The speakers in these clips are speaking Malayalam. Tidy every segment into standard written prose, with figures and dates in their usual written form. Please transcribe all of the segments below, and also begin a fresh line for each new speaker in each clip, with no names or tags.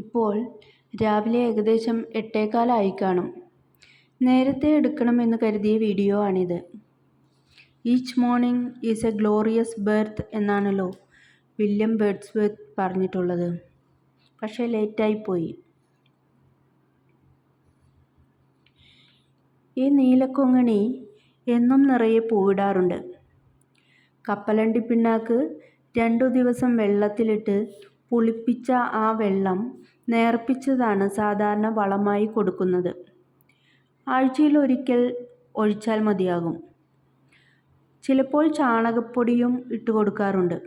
ഇപ്പോൾ രാവിലെ ഏകദേശം 8:15 കാണും. നേരത്തെ എടുക്കണമെന്ന് കരുതിയ വീഡിയോ ആണിത്. Each morning is A glorious birth എന്നാണല്ലോ വില്യം വേർഡ്സ്വർത്ത് പറഞ്ഞിട്ടുള്ളത്. പക്ഷേ ലേറ്റായിപ്പോയി. ഈ നീലക്കൊങ്ങണി എന്നും നിറയെ പൂവിടാറുണ്ട്. കപ്പലണ്ടി പിണ്ണാക്ക് 2 ദിവസം വെള്ളത്തിലിട്ട് പുളിപ്പിച്ച ആ വെള്ളം നേർപ്പിച്ചതാണ് സാധാരണ വളമായി കൊടുക്കുന്നത്. ആഴ്ചയിൽ ഒരിക്കൽ ഒഴിച്ചാൽ മതിയാകും. ചിലപ്പോൾ ചാണകപ്പൊടിയും ഇട്ട് കൊടുക്കാറുണ്ട്.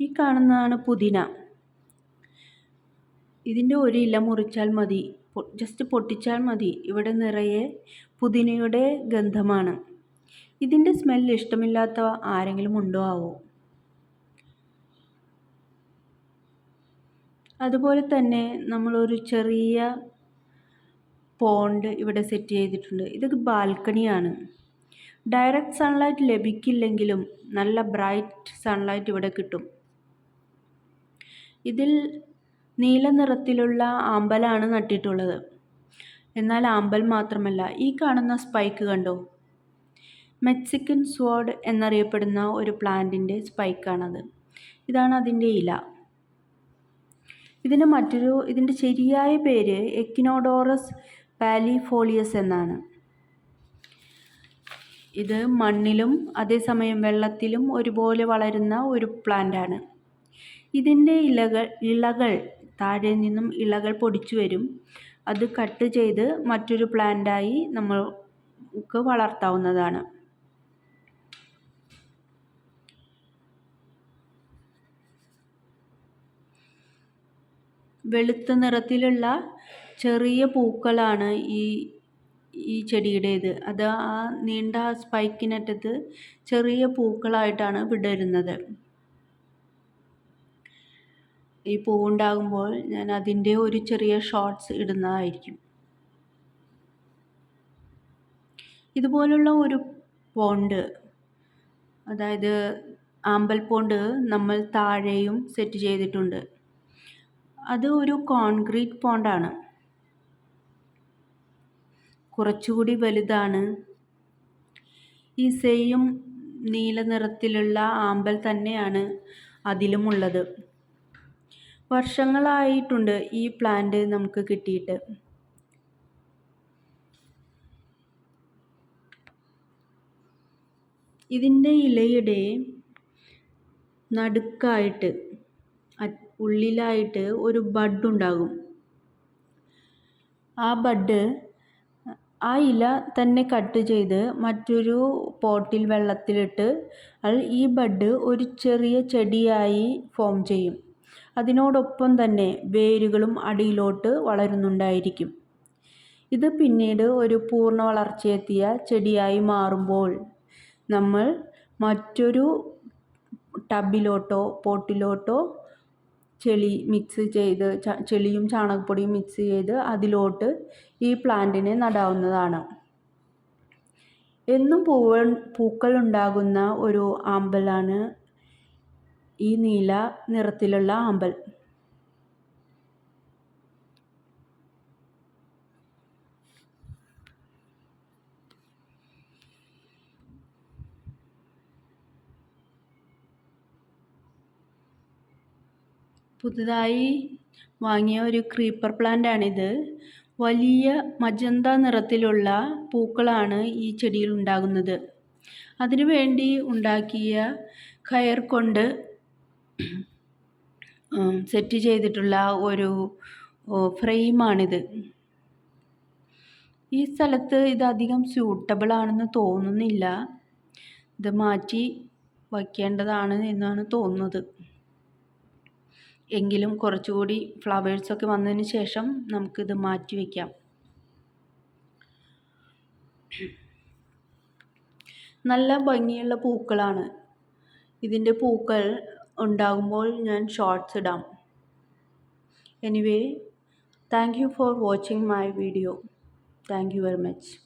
ഈ കാണുന്നതാണ് പുതിന. ഇതിൻ്റെ ഒരു ഇല മുറിച്ചാൽ മതി, ജസ്റ്റ് പൊട്ടിച്ചാൽ മതി. ഇവിടെ നിറയെ പുതിനയുടെ ഗന്ധമാണ്. ഇതിൻ്റെ സ്മെൽ ഇഷ്ടമില്ലാത്ത ആരെങ്കിലും ഉണ്ടോ ആവോ? അതുപോലെ തന്നെ നമ്മളൊരു ചെറിയ പോണ്ട് ഇവിടെ സെറ്റ് ചെയ്തിട്ടുണ്ട്. ഇത് ബാൽക്കണിയാണ്. ഡയറക്റ്റ് സൺലൈറ്റ് ലഭിക്കില്ലെങ്കിലും നല്ല ബ്രൈറ്റ് സൺലൈറ്റ് ഇവിടെ കിട്ടും. ഇതിൽ നീല നിറത്തിലുള്ള ആമ്പലാണ് നട്ടിട്ടുള്ളത്. എന്നാൽ ആമ്പൽ മാത്രമല്ല, ഈ കാണുന്ന സ്പൈക്ക് കണ്ടോ? മെക്സിക്കൻ സ്വാർഡ് എന്നറിയപ്പെടുന്ന ഒരു പ്ലാന്റിൻ്റെ സ്പൈക്കാണത്. ഇതാണ് അതിൻ്റെ ഇല. ഇതിൻ്റെ ശരിയായ പേര് എക്കിനോഡോറസ് പാലിഫോളിയസ് എന്നാണ്. ഇത് മണ്ണിലും അതേസമയം വെള്ളത്തിലും ഒരുപോലെ വളരുന്ന ഒരു പ്ലാന്റാണ്. ഇതിൻ്റെ ഇലകൾ താഴെ നിന്നും ഇലകൾ പൊടിച്ചു വരും. അത് കട്ട് ചെയ്ത് മറ്റൊരു പ്ലാന്റായി നമുക്ക് വളർത്താവുന്നതാണ്. വെളുത്ത നിറത്തിലുള്ള ചെറിയ പൂക്കളാണ് ഈ ചെടിയുടേത്. അത് ആ നീണ്ട സ്പൈക്കിനറ്റത്ത് ചെറിയ പൂക്കളായിട്ടാണ് വിടരുന്നത്. ഈ പൂവുണ്ടാകുമ്പോൾ ഞാൻ അതിൻ്റെ ഒരു ചെറിയ ഷോർട്സ് ഇടുന്നതായിരിക്കും. ഇതുപോലുള്ള ഒരു പോണ്ട്, അതായത് ആമ്പൽ പോണ്ട് നമ്മൾ താഴെയും സെറ്റ് ചെയ്തിട്ടുണ്ട്. അത് ഒരു കോൺക്രീറ്റ് പോണ്ടാണ്. കുറച്ചുകൂടി വലുതാണ്. ഈ സെയിം നീല നിറത്തിലുള്ള ആമ്പൽ തന്നെയാണ് അതിലുമുള്ളത്. വർഷങ്ങളായിട്ടുണ്ട് ഈ പ്ലാന്റ് നമുക്ക് കിട്ടിയിട്ട്. ഇതിൻ്റെ ഇലയുടെ നടുക്കായിട്ട് ഉള്ളിലായിട്ട് ഒരു ബഡ് ഉണ്ടാകും. ആ ഇല തന്നെ കട്ട് ചെയ്ത് മറ്റൊരു പോട്ടിൽ വെള്ളത്തിലിട്ട് ഈ ബഡ് ഒരു ചെറിയ ചെടിയായി ഫോം ചെയ്യും. അതിനോടൊപ്പം തന്നെ വേരുകളും അടിയിലോട്ട് വളരുന്നുണ്ടായിരിക്കും. ഇത് പിന്നീട് ഒരു പൂർണ്ണ വളർച്ചയെത്തിയ ചെടിയായി മാറുമ്പോൾ നമ്മൾ മറ്റൊരു ടബിലോട്ടോ പോട്ടിലോട്ടോ ചെളിയും ചാണകപ്പൊടിയും മിക്സ് ചെയ്ത് അതിലോട്ട് ഈ പ്ലാന്റിനെ നടാവുന്നതാണ്. എന്നും പൂക്കൾ ഉണ്ടാകുന്ന ഒരു ആമ്പലാണ് ഈ നീല നിറത്തിലുള്ള ആമ്പൽ. പുതുതായി വാങ്ങിയ ഒരു ക്രീപ്പർ പ്ലാന്റാണിത്. വലിയ മജന്ത നിറത്തിലുള്ള പൂക്കളാണ് ഈ ചെടിയിൽ ഉണ്ടാകുന്നത്. അതിനുവേണ്ടി ഉണ്ടാക്കിയ കയർ കൊണ്ട് സെറ്റ് ചെയ്തിട്ടുള്ള ഒരു ഫ്രെയിമാണിത്. ഈ സ്ഥലത്ത് ഇത് അധികം സ്യൂട്ടബിൾ ആണെന്ന് തോന്നുന്നില്ല. ഇത് മാറ്റി വയ്ക്കേണ്ടതാണ് എന്നാണ് തോന്നുന്നത്. എങ്കിലും കുറച്ചുകൂടി ഫ്ലവേഴ്സൊക്കെ വന്നതിന് ശേഷം നമുക്കിത് മാറ്റി വയ്ക്കാം. നല്ല ഭംഗിയുള്ള പൂക്കളാണ്. ഇതിൻ്റെ പൂക്കൾ ഉണ്ടാകുമ്പോൾ ഞാൻ ഷോർട്സ് ഇടാം. Anyway, thank you for watching my video. Thank you very much.